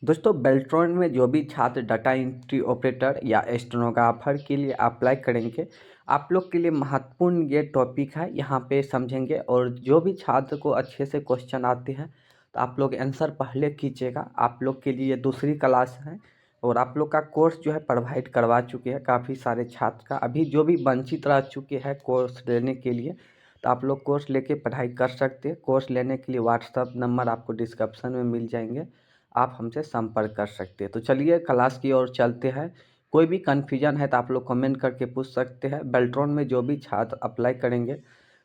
दोस्तों बेल्ट्रॉन में जो भी छात्र डाटा एंट्री ऑपरेटर या स्टेनोग्राफर के लिए अप्लाई करेंगे, आप लोग के लिए महत्वपूर्ण ये टॉपिक है, यहाँ पे समझेंगे। और जो भी छात्र को अच्छे से क्वेश्चन आते हैं तो आप लोग आंसर पहले कीजिएगा। आप लोग के लिए दूसरी क्लास है और आप लोग का कोर्स जो है प्रोवाइड करवा चुके हैं काफ़ी सारे छात्र का। अभी जो भी वंचित रह चुके हैं कोर्स लेने के लिए, तो आप लोग कोर्स लेके पढ़ाई कर सकते हैं। कोर्स लेने के लिए व्हाट्सअप नंबर आपको डिस्क्रिप्शन में मिल जाएंगे, आप हमसे संपर्क कर सकते हैं। तो चलिए क्लास की ओर चलते हैं। कोई भी कन्फ्यूजन है तो आप लोग कमेंट करके पूछ सकते हैं। बेल्ट्रॉन में जो भी छात्र अप्लाई करेंगे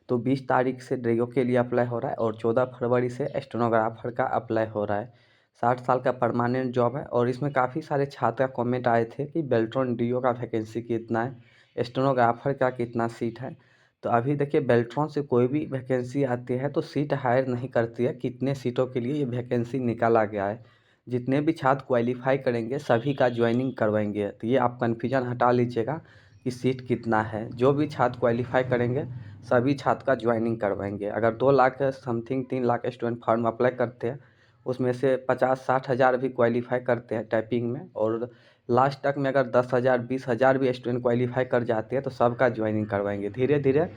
तो 20 तारीख से डीओ के लिए अप्लाई हो रहा है और 14 फरवरी से स्टेनोग्राफर का अप्लाई हो रहा है। 60 साल का परमानेंट जॉब है और इसमें काफ़ी सारे छात्र का कमेंट आए थे कि बेल्ट्रॉन डीओ का वैकेंसी कितना है, स्टेनोग्राफर का कितना सीट है। तो अभी देखिए बेल्ट्रॉन से कोई भी वैकेंसी आती है तो सीट हायर नहीं करती है, कितने सीटों के लिए ये वैकेंसी निकाला गया है। जितने भी छात्र क्वालिफाई करेंगे सभी का ज्वाइनिंग करवाएंगे। तो ये आप कन्फ्यूजन हटा लीजिएगा कि सीट कितना है। जो भी छात्र क्वालिफाई करेंगे सभी छात्र का ज्वाइनिंग करवाएंगे। अगर 2 lakh something 3 lakh student form apply करते हैं, उसमें से 50-60 हज़ार भी क्वालिफाई करते हैं टाइपिंग में, और लास्ट तक में अगर 10,000 20,000 भी स्टूडेंट क्वालिफाई कर जाते हैं तो सबका ज्वाइनिंग करवाएंगे। धीरे धीरे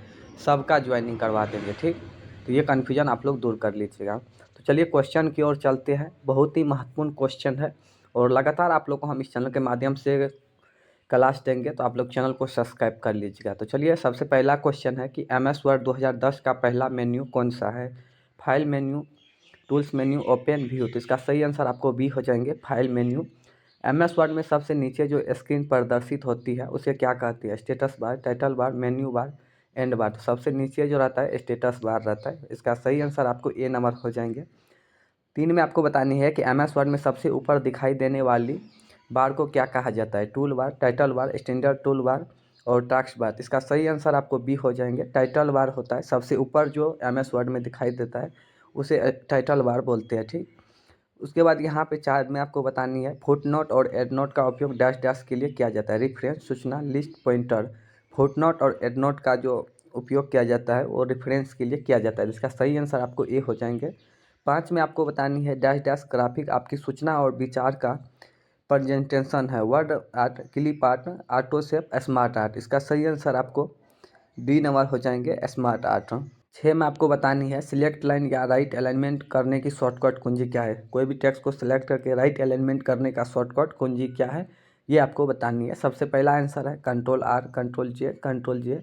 सबका ज्वाइनिंग करवा देंगे, ठीक। तो ये कन्फ्यूजन आप लोग दूर कर लीजिएगा। तो चलिए क्वेश्चन की ओर चलते हैं। बहुत ही महत्वपूर्ण क्वेश्चन है और लगातार आप लोग को हम इस चैनल के माध्यम से क्लास देंगे, तो आप लोग चैनल को सब्सक्राइब कर लीजिएगा। तो चलिए सबसे पहला क्वेश्चन है कि एम एस वर्ड 2010 का पहला मेन्यू कौन सा है? File menu, tools menu, open view. तो इसका सही आंसर आपको बी हो जाएंगे, file menu. M S Word में सबसे नीचे जो स्क्रीन प्रदर्शित होती है उसे क्या कहती है? Status bar, title bar, menu bar, end bar. तो सबसे नीचे जो रहता है स्टेटस बार रहता है। इसका सही आंसर आपको ए नंबर हो जाएंगे। 3 में आपको बतानी है कि एम एस वर्ड में सबसे ऊपर दिखाई देने वाली बार को क्या कहा जाता है? टूल बार, टाइटल बार, स्टैंडर्ड टूल बार और टास्क बार। इसका सही आंसर आपको बी हो जाएंगे, टाइटल बार होता है। सबसे ऊपर जो एम एस वर्ड में दिखाई देता है उसे टाइटल बार बोलते हैं, ठीक। उसके बाद यहाँ पे 4 में आपको बतानी है फुटनोट और एंडनोट का उपयोग डैश डैश के लिए किया जाता है? रेफरेंस, सूचना, लिस्ट, पॉइंटर। फुटनोट और एंडनोट का जो उपयोग किया जाता है वो रेफरेंस के लिए किया जाता है। इसका सही आंसर आपको ए हो जाएंगे। 5 में आपको बतानी है डैश डैश ग्राफिक आपकी सूचना और विचार का प्रेजेंटेशन है? Word art, clip art, autoshape, smart art. इसका सही आंसर आपको डी नंबर हो जाएंगे, स्मार्ट आर्ट। 6 में आपको बतानी है सिलेक्ट लाइन या राइट अलाइनमेंट करने की शॉर्टकट कुंजी क्या है? कोई भी टेक्स्ट को सिलेक्ट करके राइट अलाइनमेंट करने का शॉर्टकट कुंजी क्या है, ये आपको बतानी है। सबसे पहला आंसर है कंट्रोल आर, कंट्रोल जे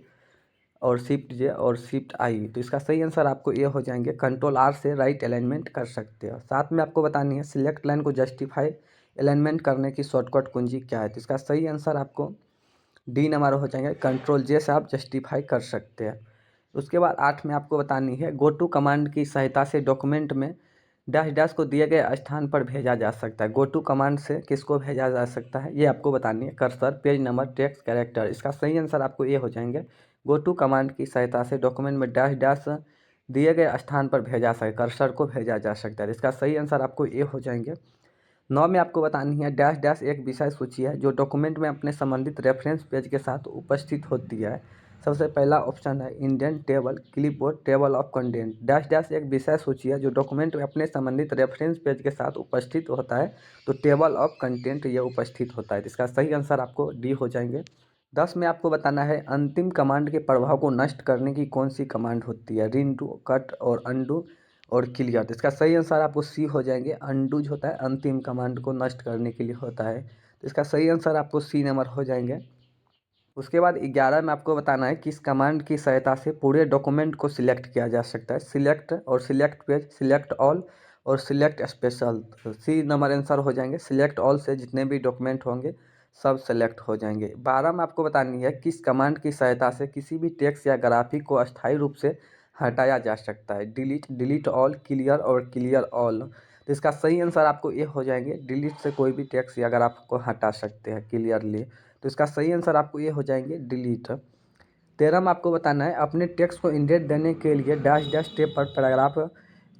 और शिफ्ट जे और शिफ्ट आई। तो इसका सही आंसर आपको ये हो जाएंगे, कंट्रोल आर से राइट अलाइनमेंट कर सकते हो। 7 में आपको बतानी है सिलेक्ट लाइन को जस्टिफाई अलाइनमेंट करने की शॉर्टकट कुंजी क्या है? तो इसका सही आंसर आपको डी नंबर हो जाएंगे, कंट्रोल जे से आप जस्टिफाई कर सकते हैं। उसके बाद 8 में आपको बतानी है गो टू कमांड की सहायता से डॉक्यूमेंट में डैश डैश को दिए गए स्थान पर भेजा जा सकता है। गो टू कमांड से किसको भेजा जा सकता है ये आपको बतानी है। Cursor, page number, text, character. इसका सही आंसर आपको ये हो जाएंगे, गो टू कमांड की सहायता से डॉक्यूमेंट में डैश डैश दिए गए स्थान पर भेजा सकता है, कर्सर को भेजा जा सकता है। इसका सही आंसर आपको ये हो जाएंगे। 9 में आपको बतानी है डैश डैश एक विषय सूची है जो डॉक्यूमेंट में अपने संबंधित रेफरेंस पेज के साथ उपस्थित होती है। सबसे पहला ऑप्शन है indent, table, clipboard, table of content. Dash dash एक विषय सूची है जो डॉक्यूमेंट में अपने संबंधित रेफरेंस पेज के साथ उपस्थित होता है, तो टेबल ऑफ कंटेंट ये उपस्थित होता है। इसका सही आंसर आपको डी हो जाएंगे। 10 में आपको बताना है अंतिम कमांड के प्रभाव को नष्ट करने की कौन सी कमांड होती है? रीडू, कट और अनडू और क्लियर। तो इसका सही आंसर आपको सी हो जाएंगे, अनडूज होता है अंतिम कमांड को नष्ट करने के लिए होता है। तो इसका सही आंसर आपको सी नंबर हो जाएंगे। उसके बाद 11 में आपको बताना है किस कमांड की सहायता से पूरे डॉक्यूमेंट को सिलेक्ट किया जा सकता है? सिलेक्ट और सिलेक्ट पेज, सिलेक्ट ऑल और select special. C number answer हो जाएंगे, सिलेक्ट ऑल से जितने भी डॉक्यूमेंट होंगे सब सेलेक्ट हो जाएंगे। 12 में आपको बतानी है किस कमांड की सहायता से किसी भी टेक्स्ट या ग्राफिक को अस्थायी रूप से हटाया जा सकता है? डिलीट, डिलीट ऑल, क्लियर और क्लियर ऑल। तो इसका सही आंसर आपको ये हो जाएंगे, डिलीट से कोई भी टेक्स्ट या ग्राफ को हटा सकते हैं क्लियरली। तो इसका सही आंसर आपको ये हो जाएंगे, डिलीट। 13 में आपको बताना है अपने टेक्स्ट को इंडेंट देने के लिए डैश डैश स्टेप पर पैराग्राफ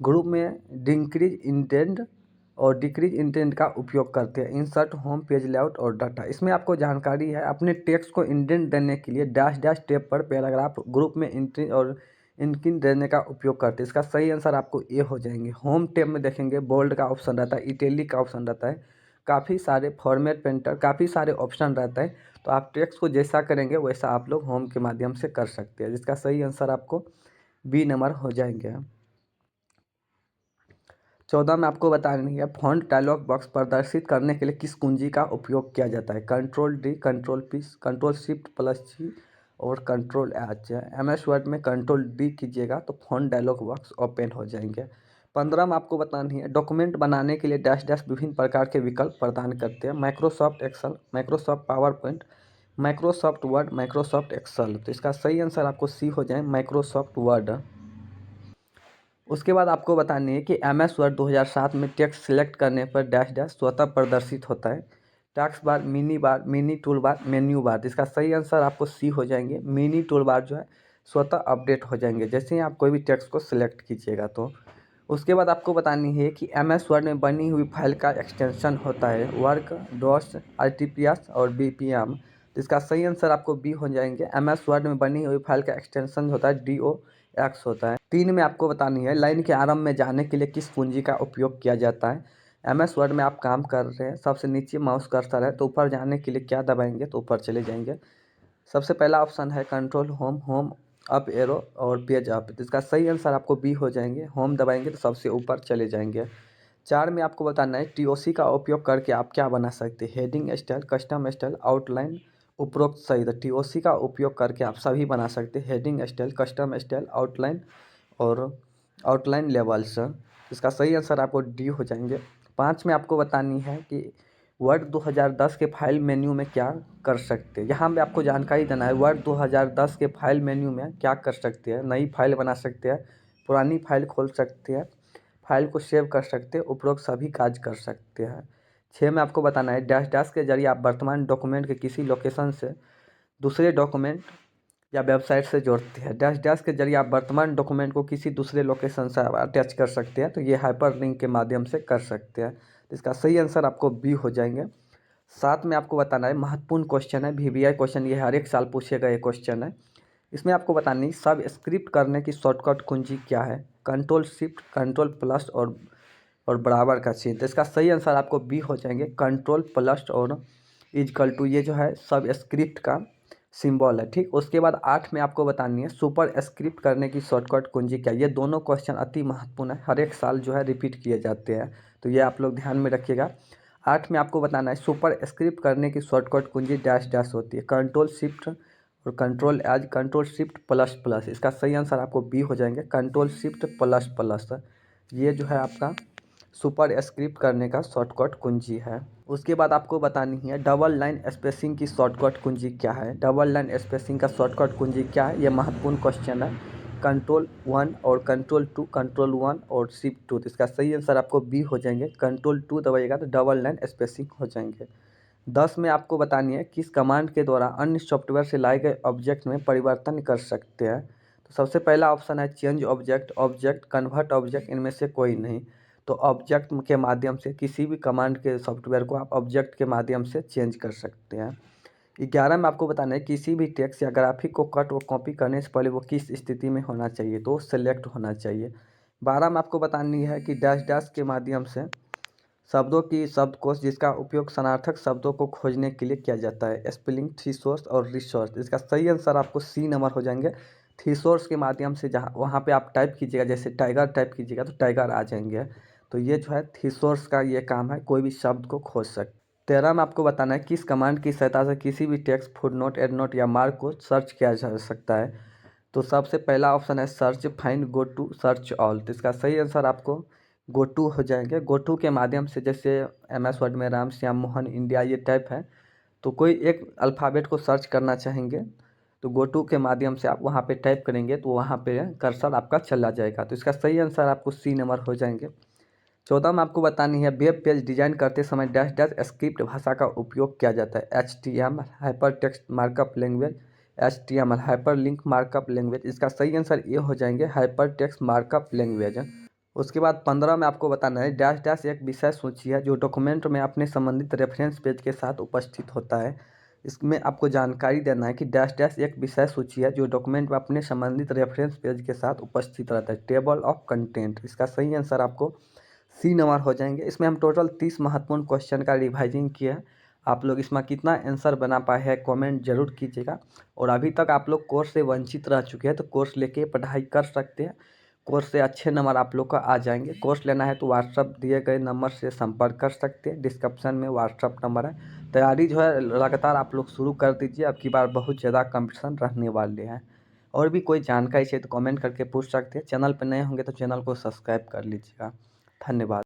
ग्रुप में डिक्रीज इंटेंट और डिक्रीज इंटेंट का उपयोग करते हैं? इंसर्ट, होम पेज लेआउट और डाटा। इसमें आपको जानकारी है अपने टेक्स्ट को इंडेंट देने के लिए डैश डैश स्टेप पर पैराग्राफ ग्रुप में इंट्री और इन किन देने का उपयोग करते हैं? इसका सही आंसर आपको ए हो जाएंगे। होम टैब में देखेंगे बोल्ड का ऑप्शन रहता है, इटैलिक का ऑप्शन रहता है, काफ़ी सारे फॉर्मेट पेंटर, काफ़ी सारे ऑप्शन रहता है। तो आप टेक्स्ट को जैसा करेंगे वैसा आप लोग होम के माध्यम से कर सकते हैं, जिसका सही आंसर आपको बी नंबर हो जाएंगे। 14 में आपको बतानी है फॉन्ट डायलॉग बॉक्स प्रदर्शित करने के लिए किस कुंजी का उपयोग किया जाता है? Control D, control P, control shift plus G और कंट्रोल एच। MS वर्ड में कंट्रोल डी कीजिएगा तो फॉन्ट डायलॉग बॉक्स ओपन हो जाएंगे। 15 में आपको बतानी है डॉक्यूमेंट बनाने के लिए डैश डैश विभिन्न प्रकार के विकल्प प्रदान करते हैं। Microsoft Excel, Microsoft PowerPoint, Microsoft Word, Microsoft Excel. तो इसका सही आंसर आपको सी हो जाए, माइक्रोसॉफ्ट वर्ड। उसके बाद आपको बतानी है कि MS वर्ड 2007 में टेक्स्ट सिलेक्ट करने पर डैश डैश स्वतः प्रदर्शित होता है। Tax bar, mini tool bar, menu बार। इसका सही आंसर आपको सी हो जाएंगे। मिनी टूल बार जो है स्वतः अपडेट हो जाएंगे जैसे ही आप कोई भी टेक्स्ट को सिलेक्ट कीजिएगा तो। उसके बाद आपको बतानी है कि MS वर्ड में बनी हुई फाइल का एक्सटेंशन होता है वर्क, डॉस, RTPS और BPM। तो इसका सही आंसर आपको बी हो जाएंगे। MS वर्ड में बनी हुई फाइल का एक्सटेंशन होता है DOX होता है। 3 में आपको बतानी है लाइन के आरंभ में जाने के लिए किस कुंजी का उपयोग किया जाता है? MS वर्ड में आप काम कर रहे हैं, सबसे नीचे माउस कर्सर है तो ऊपर जाने के लिए क्या दबाएंगे तो ऊपर चले जाएंगे। सबसे पहला ऑप्शन है control home, home up arrow और पेज अप। तो इसका सही आंसर आपको बी हो जाएंगे। होम दबाएंगे तो सबसे ऊपर चले जाएंगे। 4 में आपको बताना है TOC का उपयोग करके आप क्या बना सकते हैं? Heading style, custom style, outline, उपरोक्त सही। तो TOC का उपयोग करके आप सभी बना सकते हैं, heading style, custom style, outline और आउटलाइन लेवल्स। इसका सही आंसर आपको डी हो जाएंगे। 5 में आपको बतानी है कि वर्ड 2010 के फाइल मेन्यू में क्या कर सकते हैं? यहाँ पे आपको जानकारी देना है वर्ड 2010 के फाइल मेन्यू में क्या कर सकते हैं। नई फाइल बना सकते हैं, पुरानी फाइल खोल सकते हैं, फाइल को सेव कर सकते हैं, उपरोक्त सभी काज कर सकते हैं। 6 में आपको बताना है डैश डैश के जरिए आप वर्तमान डॉक्यूमेंट के किसी लोकेशन से दूसरे डॉक्यूमेंट या वेबसाइट से जोड़ते हैं। डैश डैश के जरिए आप वर्तमान डॉक्यूमेंट को किसी दूसरे लोकेशन से आप अटैच कर सकते हैं, तो ये हाइपर लिंक के माध्यम से कर सकते हैं। तो इसका सही आंसर आपको बी हो जाएंगे। 7 में आपको बताना है महत्वपूर्ण क्वेश्चन है, VBI क्वेश्चन, ये हर एक साल पूछे गए क्वेश्चन है। इसमें आपको बतानी सब स्क्रिप्ट करने की शॉर्टकट कुंजी क्या है? कंट्रोल शिफ्ट, कंट्रोल प्लस और बराबर का चिन्ह। तो इसका सही आंसर आपको बी हो जाएंगे, कंट्रोल प्लस और इजकल टू, ये जो है सब स्क्रिप्ट का सिंबल है। ठीक, उसके बाद 8 में आपको बतानी है सुपर स्क्रिप्ट करने की शॉर्टकट कुंजी क्या है? ये दोनों क्वेश्चन अति महत्वपूर्ण है, हर एक साल जो है रिपीट किए जाते हैं, तो ये आप लोग ध्यान में रखिएगा। 8 में आपको बताना है सुपर स्क्रिप्ट करने की शॉर्टकट कुंजी डैश डैश होती है, कंट्रोल शिफ्ट और control H, control shift plus plus. इसका सही आंसर आपको बी हो जाएंगे, कंट्रोल शिफ्ट प्लस प्लस। ये जो है आपका सुपर स्क्रिप्ट करने का शॉर्टकट कुंजी है। उसके बाद आपको बतानी है डबल लाइन स्पेसिंग की शॉर्टकट कुंजी क्या है? डबल लाइन स्पेसिंग का शॉर्टकट कुंजी क्या है? ये महत्वपूर्ण क्वेश्चन है। कंट्रोल 1 और कंट्रोल 2, कंट्रोल 1 और शिफ्ट 2। तो इसका सही आंसर आपको बी हो जाएंगे, कंट्रोल 2 दबाइएगा तो डबल लाइन स्पेसिंग हो जाएंगे। 10 में आपको बतानी है किस कमांड के द्वारा अन्य सॉफ्टवेयर से लाए गए ऑब्जेक्ट में परिवर्तन कर सकते हैं? तो सबसे पहला ऑप्शन है change object, object, convert object, इनमें से कोई नहीं। तो ऑब्जेक्ट के माध्यम से किसी भी कमांड के सॉफ्टवेयर को आप ऑब्जेक्ट के माध्यम से चेंज कर सकते हैं। 11 में आपको बताना है किसी भी टेक्स्ट या ग्राफिक को कट व कॉपी करने से पहले वो किस स्थिति में होना चाहिए? तो सेलेक्ट होना चाहिए। 12 में आपको बतानी है कि डैश डैश के माध्यम से शब्दों की शब्दकोश जिसका उपयोग समानार्थक शब्दों को खोजने के लिए किया जाता है, स्पेलिंग, थीसोर्स और रिसोर्स। इसका सही आंसर आपको सी नंबर हो जाएंगे। थीसोर्स के माध्यम से जहाँ वहाँ पे आप टाइप कीजिएगा, जैसे टाइगर टाइप कीजिएगा तो टाइगर आ जाएंगे। तो ये जो है थीसोर्स का ये काम है, कोई भी शब्द को खोज सकते। 13 में आपको बताना है किस कमांड की सहायता से किसी भी टेक्स्ट, फुटनोट, एंडनोट या मार्क को सर्च किया जा सकता है? तो सबसे पहला ऑप्शन है search, find, go to, search all. तो इसका सही आंसर आपको गो टू हो जाएंगे। गो टू के माध्यम से जैसे MS वर्ड में राम श्याम मोहन इंडिया ये टाइप है, तो कोई एक अल्फ़ाबेट को सर्च करना चाहेंगे तो गो टू के माध्यम से आप वहाँ पे टाइप करेंगे तो वहाँ पे कर्सर आपका चला जाएगा। तो इसका सही आंसर आपको सी नंबर हो जाएंगे। 14 में आपको बतानी है वेब पेज डिजाइन करते समय डैश डैश स्क्रिप्ट भाषा का उपयोग किया जाता है? HTML, hyper text markup language, HTML, hyper link markup language. इसका सही आंसर ये हो जाएंगे, हाइपर टेक्स्ट मार्कअप लैंग्वेज। उसके बाद 15 में आपको बताना है डैश डैश एक विषय सूची है जो डॉक्यूमेंट में अपने संबंधित रेफरेंस पेज के साथ उपस्थित होता है। इसमें आपको जानकारी देना है कि डैश डैश एक विषय सूची है जो डॉक्यूमेंट में अपने संबंधित रेफरेंस पेज के साथ उपस्थित रहता है। टेबल ऑफ कंटेंट, इसका सही आंसर आपको सी नंबर हो जाएंगे। इसमें हम टोटल 30 महत्वपूर्ण क्वेश्चन का रिवाइजिंग किया है। आप लोग इसमें कितना आंसर बना पाए हैं कमेंट जरूर कीजिएगा। और अभी तक आप लोग कोर्स से वंचित रह चुके हैं तो कोर्स लेके पढ़ाई कर सकते हैं। कोर्स से अच्छे नंबर आप लोग का आ जाएंगे। कोर्स लेना है तो व्हाट्सअप दिए गए नंबर से संपर्क कर सकते हैं, डिस्क्रिप्शन में व्हाट्सअप नंबर है। तैयारी जो है लगातार आप लोग शुरू कर दीजिए, अब की बार बहुत ज़्यादा कंपटीशन रहने वाले हैं। और भी कोई जानकारी चाहिए तो कमेंट करके पूछ सकते हैं। चैनल पर नए होंगे तो चैनल को सब्सक्राइब कर लीजिएगा। धन्यवाद।